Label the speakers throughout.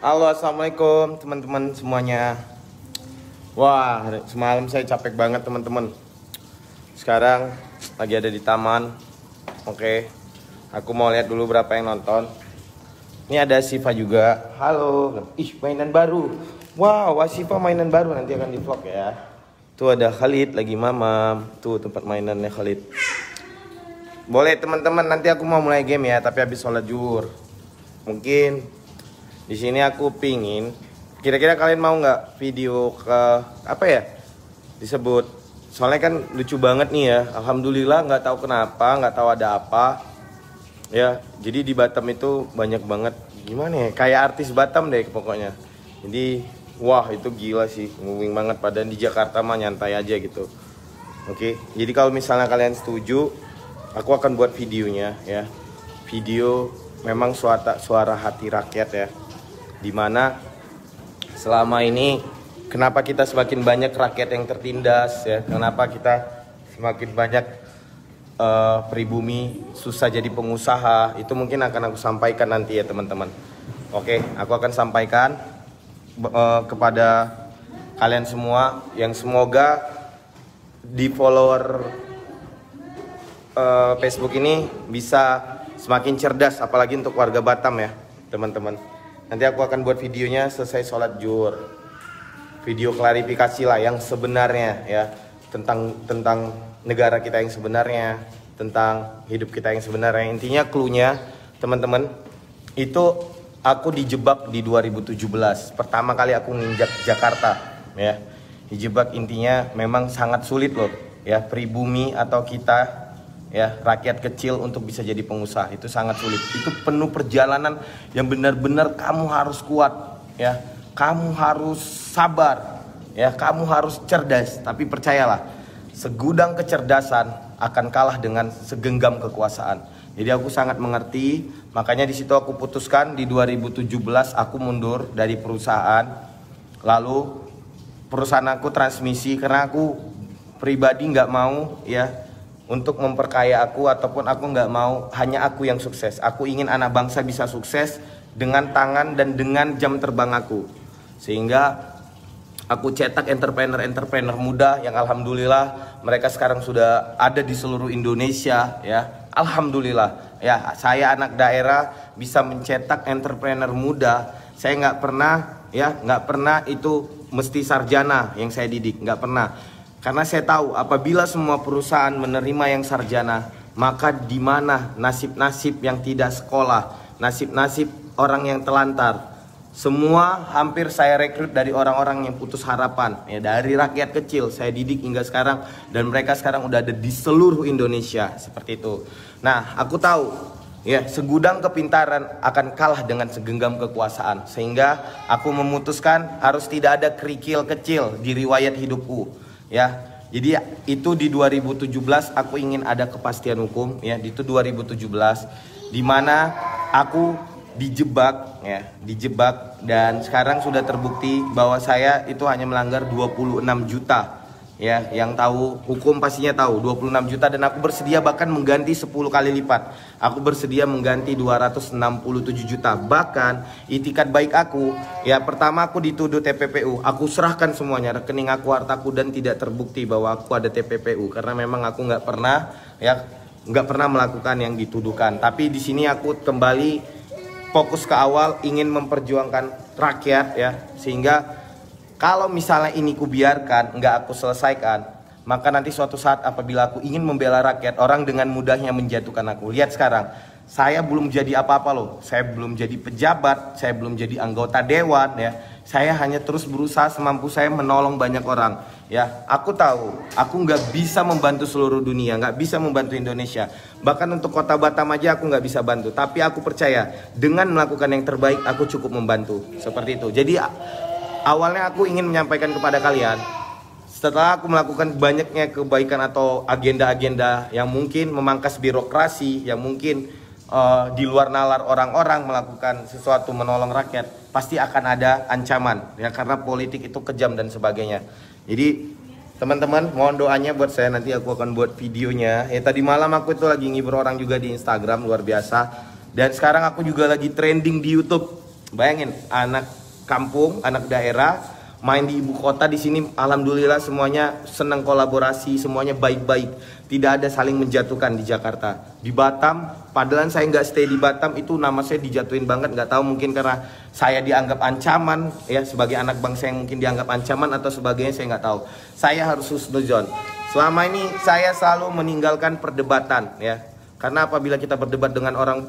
Speaker 1: Halo, assalamualaikum teman-teman semuanya. Wah, semalam saya capek banget teman-teman. Sekarang lagi ada di taman. Oke, aku mau lihat dulu berapa yang nonton. Ini ada Siva juga. Halo. Ih, mainan baru. Wow, Siva mainan baru, nanti akan di vlog ya. Tuh ada Khalid lagi mamam. Tuh tempat mainannya Khalid. Boleh teman-teman, nanti aku mau mulai game ya, tapi habis sholat zuhur. Mungkin di sini aku pingin, kira-kira kalian mau nggak video ke apa ya disebut? Soalnya kan lucu banget nih ya. Alhamdulillah, nggak tahu kenapa, nggak tahu ada apa. Ya, jadi di Batam itu banyak banget, gimana ya? Kayak artis Batam deh pokoknya. Jadi, wah itu gila sih, moving banget. Padahal di Jakarta mah nyantai aja gitu. Oke, jadi kalau misalnya kalian setuju, aku akan buat videonya ya. Video memang suara hati rakyat ya. Dimana selama ini kenapa kita semakin banyak rakyat yang tertindas ya, kenapa kita semakin banyak pribumi susah jadi pengusaha, itu mungkin akan aku sampaikan nanti ya teman-teman. Oke, aku akan sampaikan kepada kalian semua yang semoga di follower Facebook ini bisa semakin cerdas, apalagi untuk warga Batam ya teman-teman. Nanti aku akan buat videonya selesai sholat zuhur. Video klarifikasi lah yang sebenarnya ya, tentang negara kita yang sebenarnya, tentang hidup kita yang sebenarnya. Intinya cluenya teman-teman, itu aku dijebak di 2017. Pertama kali aku nginjak Jakarta ya. Dijebak, intinya memang sangat sulit loh ya, pribumi atau kita ya, rakyat kecil untuk bisa jadi pengusaha itu sangat sulit. Itu penuh perjalanan yang benar-benar kamu harus kuat ya. Kamu harus sabar ya, kamu harus cerdas. Tapi percayalah, segudang kecerdasan akan kalah dengan segenggam kekuasaan. Jadi aku sangat mengerti, makanya di situ aku putuskan di 2017 aku mundur dari perusahaan. Lalu perusahaan aku transmisi karena aku pribadi nggak mau ya untuk memperkaya aku, ataupun aku nggak mau hanya aku yang sukses. Aku ingin anak bangsa bisa sukses dengan tangan dan dengan jam terbang aku. Sehingga aku cetak entrepreneur muda yang alhamdulillah mereka sekarang sudah ada di seluruh Indonesia ya. Alhamdulillah ya, saya anak daerah bisa mencetak entrepreneur muda. Saya nggak pernah itu mesti sarjana yang saya didik, nggak pernah. Karena saya tahu apabila semua perusahaan menerima yang sarjana, maka di mana nasib-nasib yang tidak sekolah, nasib-nasib orang yang telantar. Semua hampir saya rekrut dari orang-orang yang putus harapan ya, dari rakyat kecil saya didik hingga sekarang, dan mereka sekarang udah ada di seluruh Indonesia seperti itu. Nah, aku tahu ya, segudang kepintaran akan kalah dengan segenggam kekuasaan. Sehingga aku memutuskan harus tidak ada kerikil kecil di riwayat hidupku. Ya, jadi itu di 2017 aku ingin ada kepastian hukum ya, itu 2017 di mana aku dijebak ya, dan sekarang sudah terbukti bahwa saya itu hanya melanggar 26 juta ya. Yang tahu hukum pastinya tahu 26 juta, dan aku bersedia bahkan mengganti 10 kali lipat. Aku bersedia mengganti 267 juta. Bahkan itikat baik aku ya, pertama aku dituduh TPPU, aku serahkan semuanya, rekening aku, hartaku, dan tidak terbukti bahwa aku ada TPPU karena memang aku nggak pernah melakukan yang dituduhkan. Tapi di sini aku kembali fokus ke awal, ingin memperjuangkan rakyat ya, sehingga kalau misalnya ini kubiarkan, nggak aku selesaikan, maka nanti suatu saat apabila aku ingin membela rakyat, orang dengan mudahnya menjatuhkan aku. Lihat sekarang, saya belum jadi apa-apa loh. Saya belum jadi pejabat, saya belum jadi anggota dewan ya. Saya hanya terus berusaha semampu saya menolong banyak orang ya. Aku tahu, aku nggak bisa membantu seluruh dunia, nggak bisa membantu Indonesia. Bahkan untuk kota Batam aja aku nggak bisa bantu. Tapi aku percaya, dengan melakukan yang terbaik, aku cukup membantu. Seperti itu. Jadi awalnya aku ingin menyampaikan kepada kalian, setelah aku melakukan banyaknya kebaikan atau agenda-agenda yang mungkin memangkas birokrasi, yang mungkin di luar nalar orang-orang melakukan sesuatu menolong rakyat, pasti akan ada ancaman ya, karena politik itu kejam dan sebagainya. Jadi teman-teman mohon doanya buat saya, nanti aku akan buat videonya ya. Tadi malam aku itu lagi ngibur orang juga di Instagram, luar biasa. Dan sekarang aku juga lagi trending di YouTube Bayangin, anak kampung, anak daerah, main di ibu kota di sini, alhamdulillah semuanya senang kolaborasi, semuanya baik-baik, tidak ada saling menjatuhkan di Jakarta. Di Batam, padahal saya nggak stay di Batam, itu nama saya dijatuhin banget, nggak tahu mungkin karena saya dianggap ancaman, ya sebagai anak bangsa yang mungkin dianggap ancaman atau sebagainya, saya nggak tahu. Saya harus husnuzon. Selama ini saya selalu meninggalkan perdebatan, ya, karena apabila kita berdebat dengan orang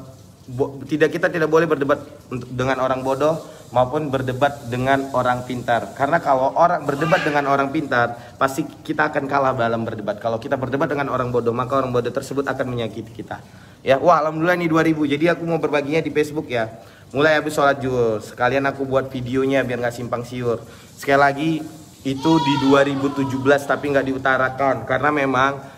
Speaker 1: kita tidak boleh berdebat dengan orang bodoh maupun berdebat dengan orang pintar. Karena kalau orang berdebat dengan orang pintar, pasti kita akan kalah dalam berdebat. Kalau kita berdebat dengan orang bodoh, maka orang bodoh tersebut akan menyakiti kita. Ya, wah alhamdulillah nih 2000. Jadi aku mau berbaginya di Facebook ya. Mulai habis sholat zuhur, sekalian aku buat videonya biar nggak simpang siur. Sekali lagi itu di 2017 tapi nggak diutarakan karena memang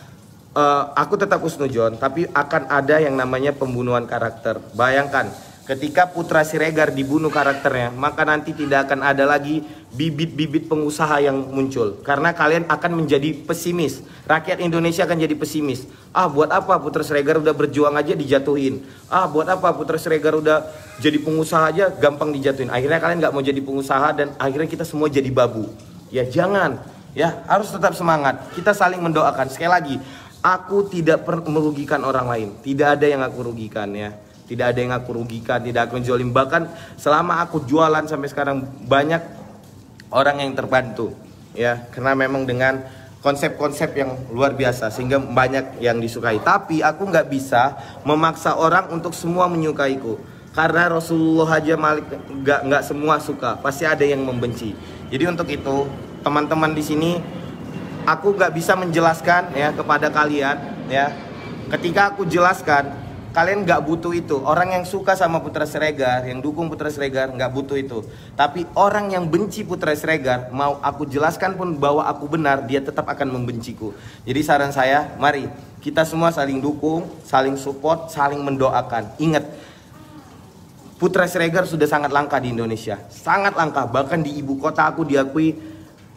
Speaker 1: aku tetap husnudzon, tapi akan ada yang namanya pembunuhan karakter. Bayangkan, ketika Putra Siregar dibunuh karakternya, maka nanti tidak akan ada lagi bibit-bibit pengusaha yang muncul. Karena kalian akan menjadi pesimis. Rakyat Indonesia akan jadi pesimis. Ah, buat apa Putra Siregar udah berjuang aja dijatuhin? Ah, buat apa Putra Siregar udah jadi pengusaha aja gampang dijatuhin? Akhirnya kalian nggak mau jadi pengusaha dan akhirnya kita semua jadi babu. Ya jangan, ya harus tetap semangat. Kita saling mendoakan. Sekali lagi, aku tidak merugikan orang lain. Tidak ada yang aku rugikan ya. Tidak ada yang aku rugikan, tidak aku menjolim. Bahkan selama aku jualan sampai sekarang banyak orang yang terbantu ya. Karena memang dengan konsep-konsep yang luar biasa sehingga banyak yang disukai. Tapi aku nggak bisa memaksa orang untuk semua menyukaiku. Karena Rasulullah aja nggak semua suka. Pasti ada yang membenci. Jadi untuk itu teman-teman di sini, aku nggak bisa menjelaskan ya kepada kalian ya. Ketika aku jelaskan, kalian nggak butuh itu. Orang yang suka sama Putra Siregar, yang dukung Putra Siregar nggak butuh itu. Tapi orang yang benci Putra Siregar, mau aku jelaskan pun bahwa aku benar, dia tetap akan membenciku. Jadi saran saya, mari kita semua saling dukung, saling support, saling mendoakan. Ingat, Putra Siregar sudah sangat langka di Indonesia, sangat langka. Bahkan di ibu kota aku diakui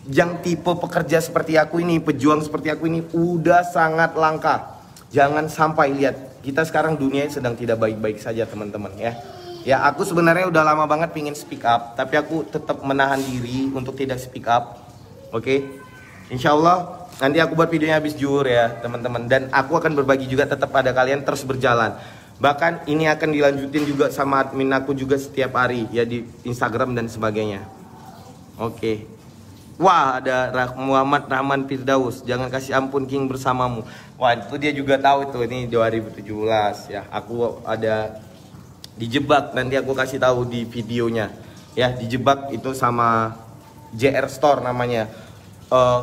Speaker 1: yang tipe pekerja seperti aku ini, pejuang seperti aku ini udah sangat langka. Jangan sampai lihat, kita sekarang dunia sedang tidak baik-baik saja teman-teman ya. Ya aku sebenarnya udah lama banget pingin speak up, tapi aku tetap menahan diri untuk tidak speak up. Oke, Insya Allah nanti aku buat videonya habis zuhur ya teman-teman. Dan aku akan berbagi juga tetap pada kalian terus berjalan. Bahkan ini akan dilanjutin juga sama admin aku juga setiap hari ya di Instagram dan sebagainya. Oke. Wah, ada Muhammad Rahman Firdaus, jangan kasih ampun King bersamamu. Wah, itu dia juga tahu itu, ini 2017 ya. Aku ada dijebak, nanti aku kasih tahu di videonya. Ya, dijebak itu sama JR Store namanya.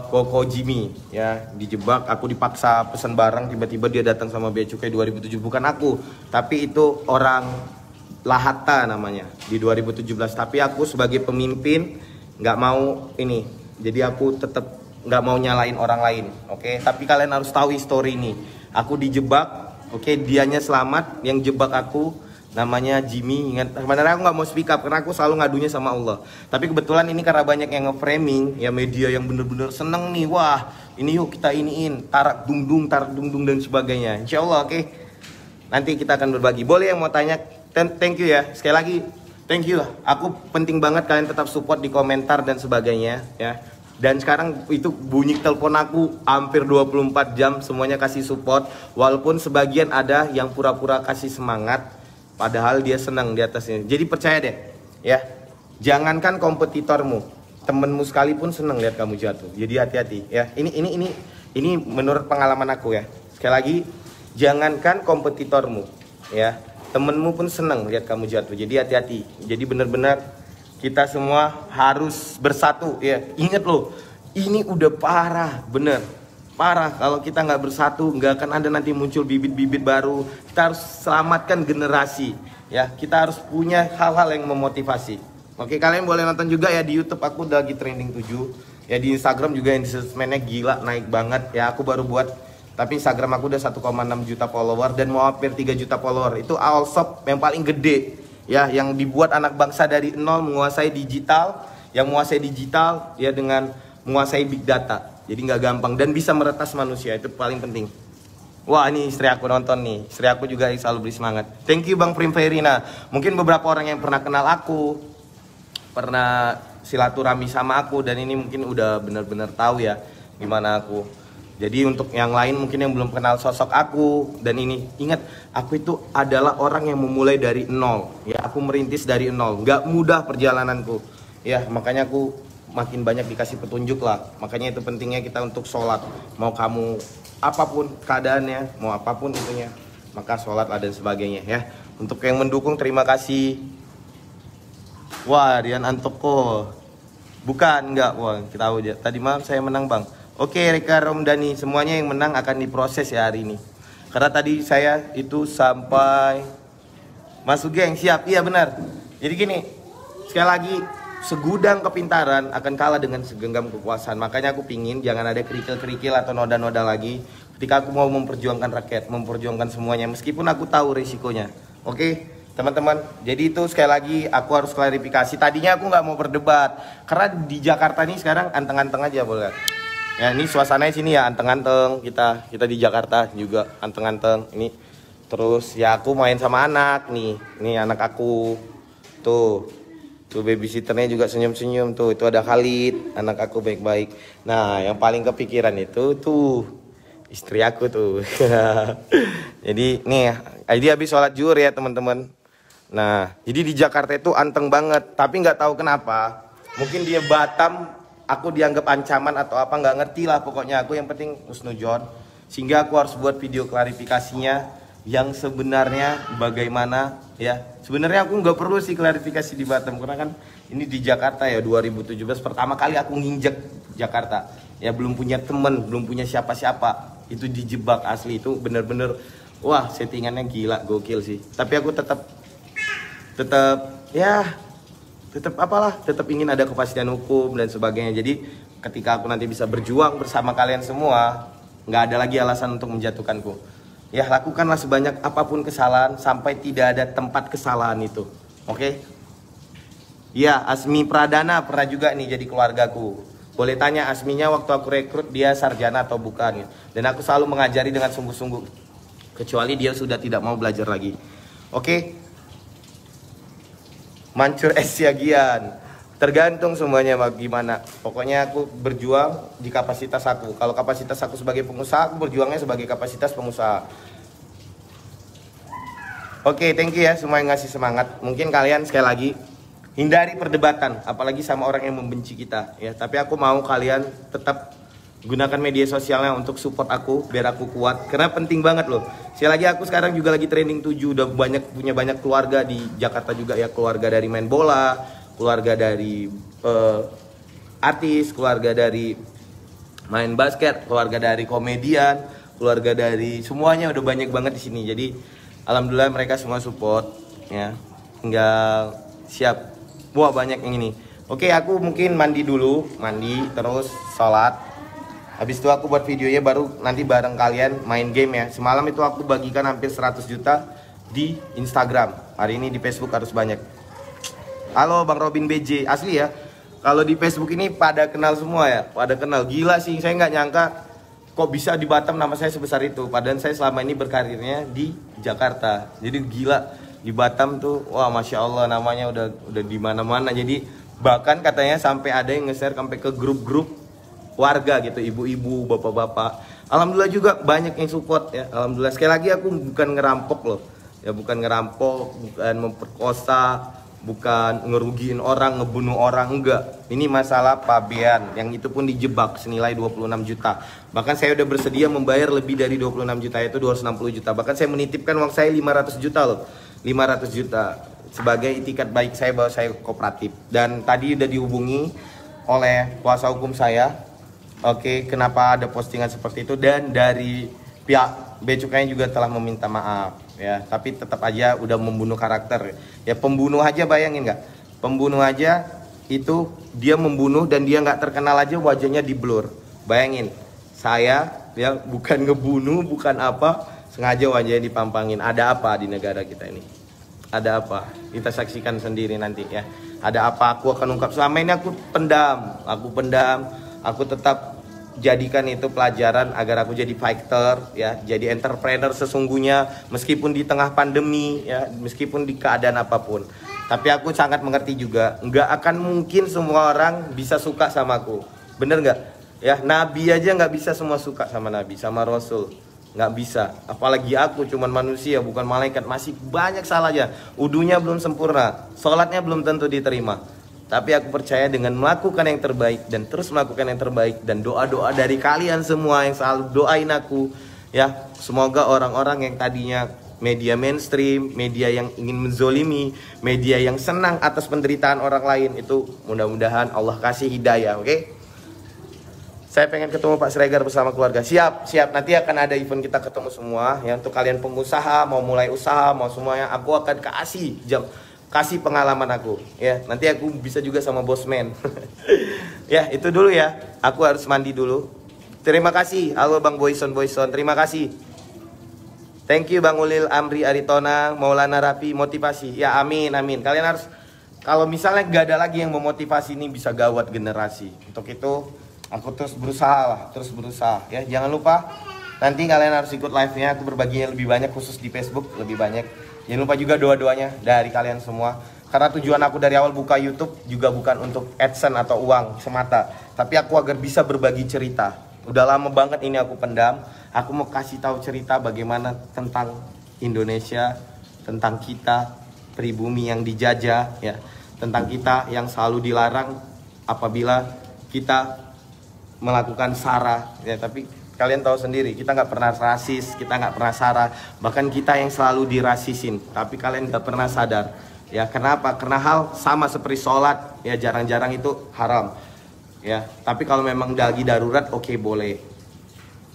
Speaker 1: Koko Jimmy ya, dijebak, aku dipaksa pesan barang, tiba-tiba dia datang sama bea cukai 2007. Bukan aku, tapi itu orang Lahata namanya di 2017. Tapi aku sebagai pemimpin nggak mau ini. Jadi aku tetap nggak mau nyalain orang lain, oke? Tapi kalian harus tahu story ini. Aku dijebak, oke? Dianya selamat, yang jebak aku namanya Jimmy. Ingat, sebenarnya aku nggak mau speak up karena aku selalu ngadunya sama Allah. Tapi kebetulan ini karena banyak yang nge-framing, ya media yang bener-bener seneng nih. Wah, ini yuk kita iniin, tarak dung dung dan sebagainya. Insya Allah, oke? Nanti kita akan berbagi. Boleh yang mau tanya? Thank you ya. Sekali lagi, thank you. Aku penting banget kalian tetap support di komentar dan sebagainya ya. Dan sekarang itu bunyi telepon aku hampir 24 jam, semuanya kasih support. Walaupun sebagian ada yang pura-pura kasih semangat, padahal dia senang di atasnya. Jadi percaya deh ya. Jangankan kompetitormu, temenmu sekalipun senang lihat kamu jatuh. Jadi hati-hati ya. Ini menurut pengalaman aku ya. Sekali lagi, jangankan kompetitormu ya, temenmu pun senang lihat kamu jatuh. Jadi hati-hati. Jadi benar-benar kita semua harus bersatu ya. Ingat loh, ini udah parah, bener parah. Kalau kita nggak bersatu, nggak akan ada nanti muncul bibit-bibit baru. Kita harus selamatkan generasi ya. Kita harus punya hal-hal yang memotivasi. Oke, kalian boleh nonton juga ya di YouTube. Aku udah lagi trending 7 ya. Di Instagram juga endorsementnya gila, naik banget ya. Aku baru buat, tapi Instagram aku udah 1,6 juta follower dan mau hampir 3 juta follower. Itu Allshop yang paling gede ya, yang dibuat anak bangsa dari nol, menguasai digital. Yang menguasai digital ya dengan menguasai big data. Jadi nggak gampang dan bisa meretas manusia, itu paling penting. Wah, ini istri aku nonton nih. Istri aku juga selalu beri semangat. Thank you Bang Primverina. Mungkin beberapa orang yang pernah kenal aku, pernah silaturahmi sama aku, dan ini mungkin udah bener-bener tahu ya gimana aku. Jadi untuk yang lain mungkin yang belum kenal sosok aku, dan ini ingat, aku itu adalah orang yang memulai dari nol. Ya, aku merintis dari nol. Nggak mudah perjalananku. Ya, makanya aku makin banyak dikasih petunjuk lah. Makanya itu pentingnya kita untuk sholat. Mau kamu apapun keadaannya, mau apapun itunya, maka sholat lah dan sebagainya ya. Untuk yang mendukung terima kasih. Wah, Rian Antoko. Bukan, enggak. Wah, kita tahu aja. Tadi malam saya menang Bang. Oke, Rika Romdani, semuanya yang menang akan diproses ya hari ini. Karena tadi saya itu sampai masuk geng, siap. Iya benar. Jadi gini, sekali lagi, segudang kepintaran akan kalah dengan segenggam kekuasaan. Makanya aku pingin jangan ada kerikil-kerikil atau noda-noda lagi ketika aku mau memperjuangkan rakyat, memperjuangkan semuanya, meskipun aku tahu resikonya. Oke, teman-teman. Jadi itu sekali lagi aku harus klarifikasi. Tadinya aku nggak mau berdebat karena di Jakarta ini sekarang anteng-anteng aja, boleh. Ya, ini suasananya sini ya anteng-anteng, kita di Jakarta juga anteng-anteng. Ini terus ya aku main sama anak nih. Ini anak aku. Tuh babysitternya juga senyum-senyum tuh. Itu ada Khalid, anak aku baik-baik. Nah, yang paling kepikiran itu tuh istri aku tuh. Jadi nih, dia habis sholat zuhur ya teman-teman. Nah, jadi di Jakarta itu anteng banget. Tapi nggak tahu kenapa. Mungkin dia Batam, aku dianggap ancaman atau apa, nggak ngerti lah. Pokoknya aku yang penting husnudzon. Sehingga aku harus buat video klarifikasinya yang sebenarnya bagaimana ya. Sebenarnya aku nggak perlu sih klarifikasi di Batam karena kan ini di Jakarta ya, 2017 pertama kali aku nginjek Jakarta ya, belum punya temen, belum punya siapa-siapa, itu dijebak asli. Itu bener-bener wah, settingannya gila, gokil sih. Tapi aku tetap ingin ada kepastian hukum dan sebagainya. Jadi ketika aku nanti bisa berjuang bersama kalian semua, nggak ada lagi alasan untuk menjatuhkanku. Ya, lakukanlah sebanyak apapun kesalahan sampai tidak ada tempat kesalahan itu. Oke? Ya, Asmi Pradana pernah juga nih jadi keluargaku. Boleh tanya Asminya waktu aku rekrut dia sarjana atau bukan. Dan aku selalu mengajari dengan sungguh-sungguh. Kecuali dia sudah tidak mau belajar lagi. Oke? Mancur Esiagian. Tergantung semuanya gimana. Pokoknya aku berjuang di kapasitas aku. Kalau kapasitas aku sebagai pengusaha, aku berjuangnya sebagai kapasitas pengusaha. Oke, thank you ya semua yang ngasih semangat. Mungkin kalian sekali lagi hindari perdebatan, apalagi sama orang yang membenci kita ya. Tapi aku mau kalian tetap gunakan media sosialnya untuk support aku biar aku kuat. Karena penting banget loh. Sekali lagi aku sekarang juga lagi trending 7, udah punya banyak keluarga di Jakarta juga ya, keluarga dari main bola, keluarga dari artis, keluarga dari main basket, keluarga dari komedian, keluarga dari semuanya udah banyak banget di sini. Jadi alhamdulillah mereka semua support ya. Tinggal siap. Wah, banyak yang ini. Oke, aku mungkin mandi dulu, terus sholat. Habis itu aku buat videonya baru nanti bareng kalian main game ya. Semalam itu aku bagikan hampir 100 juta di Instagram. Hari ini di Facebook harus banyak. Halo Bang Robin BJ, asli ya. Kalau di Facebook ini pada kenal semua ya, pada kenal. Gila sih, saya nggak nyangka kok bisa di Batam nama saya sebesar itu. Padahal saya selama ini berkarirnya di Jakarta. Jadi gila di Batam tuh, wah masya Allah namanya udah di mana-mana. Jadi bahkan katanya sampai ada yang nge-share sampai ke grup-grup warga gitu, ibu-ibu, bapak-bapak. Alhamdulillah juga banyak yang support ya. Alhamdulillah. Sekali lagi aku bukan ngerampok loh. Ya bukan ngerampok, bukan memperkosa, bukan ngerugiin orang, ngebunuh orang, enggak. Ini masalah pabean, yang itu pun dijebak senilai 26 juta. Bahkan saya udah bersedia membayar lebih dari 26 juta, yaitu 260 juta. Bahkan saya menitipkan uang saya 500 juta loh. 500 juta sebagai itikat baik saya bahwa saya kooperatif. Dan tadi udah dihubungi oleh kuasa hukum saya. Oke, kenapa ada postingan seperti itu, dan dari pihak Bea Cukainya juga telah meminta maaf ya, tapi tetap aja udah membunuh karakter ya. Pembunuh aja, bayangin nggak, pembunuh aja itu dia membunuh dan dia nggak terkenal aja wajahnya di blur. Bayangin, saya ya bukan ngebunuh, bukan apa, sengaja wajahnya dipampangin. Ada apa di negara kita ini? Ada apa? Kita saksikan sendiri nanti ya. Ada apa? Aku akan ungkap. Selama ini aku pendam, aku tetap jadikan itu pelajaran agar aku jadi fighter ya, jadi entrepreneur sesungguhnya meskipun di tengah pandemi ya, meskipun di keadaan apapun. Tapi aku sangat mengerti juga, nggak akan mungkin semua orang bisa suka sama aku. Bener nggak? Ya, Nabi aja nggak bisa semua suka sama Nabi, sama Rasul. Nggak bisa. Apalagi aku cuman manusia, bukan malaikat. Masih banyak salahnya. Wudunya belum sempurna. Sholatnya belum tentu diterima. Tapi aku percaya dengan melakukan yang terbaik dan terus melakukan yang terbaik dan doa-doa dari kalian semua yang selalu doain aku. Ya, semoga orang-orang yang tadinya media mainstream, media yang ingin menzolimi, media yang senang atas penderitaan orang lain, itu mudah-mudahan Allah kasih hidayah, oke? Saya pengen ketemu Pak Siregar bersama keluarga. Siap, siap. Nanti akan ada event kita ketemu semua. Ya, untuk kalian pengusaha, mau mulai usaha, mau semuanya, aku akan kasih pengalaman aku. Ya, nanti aku bisa juga sama bosman. Ya, itu dulu ya. Aku harus mandi dulu. Terima kasih. Halo Bang Boyson. Terima kasih. Thank you Bang Ulil, Amri, Aritona, Maulana Rafi, motivasi. Ya amin. Kalian harus, kalau misalnya gak ada lagi yang memotivasi, ini bisa gawat generasi. Untuk itu aku terus berusaha ya. Jangan lupa nanti kalian harus ikut live-nya. Aku berbaginya lebih banyak, khusus di Facebook lebih banyak. Jangan lupa juga doa-doanya dari kalian semua. Karena tujuan aku dari awal buka YouTube juga bukan untuk AdSense atau uang semata, tapi aku agar bisa berbagi cerita. Udah lama banget ini aku pendam. Aku mau kasih tahu cerita bagaimana tentang Indonesia, tentang kita pribumi yang dijajah ya, tentang kita yang selalu dilarang apabila kita melakukan sara ya. Tapi kalian tahu sendiri, kita nggak pernah rasis, kita nggak pernah sara, bahkan kita yang selalu dirasisin. Tapi kalian nggak pernah sadar ya. Kenapa? Karena hal sama seperti sholat ya, jarang-jarang itu haram ya. Tapi kalau memang lagi darurat, oke, boleh.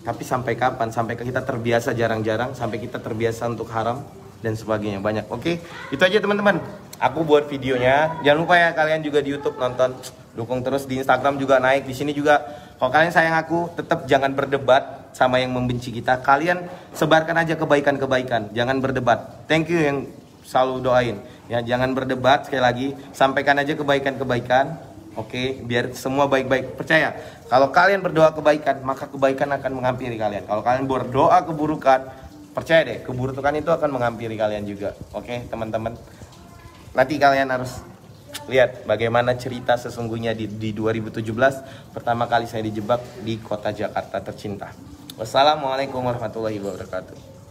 Speaker 1: Tapi sampai kapan? Sampai kita terbiasa jarang-jarang, sampai kita terbiasa untuk haram dan sebagainya, banyak. Oke, itu aja teman-teman. Aku buat videonya. Jangan lupa ya kalian juga di YouTube nonton, dukung terus. Di Instagram juga naik, di sini juga. Kalau kalian sayang aku, tetap jangan berdebat sama yang membenci kita. Kalian sebarkan aja kebaikan-kebaikan, jangan berdebat. Thank you yang selalu doain. Ya, jangan berdebat, sekali lagi, sampaikan aja kebaikan-kebaikan. Oke, biar semua baik-baik. Percaya, kalau kalian berdoa kebaikan, maka kebaikan akan menghampiri kalian. Kalau kalian berdoa keburukan, percaya deh, keburukan itu akan menghampiri kalian juga. Oke, teman-teman. Nanti kalian harus lihat bagaimana cerita sesungguhnya di 2017. Pertama kali saya dijebak di kota Jakarta tercinta. Wassalamualaikum warahmatullahi wabarakatuh.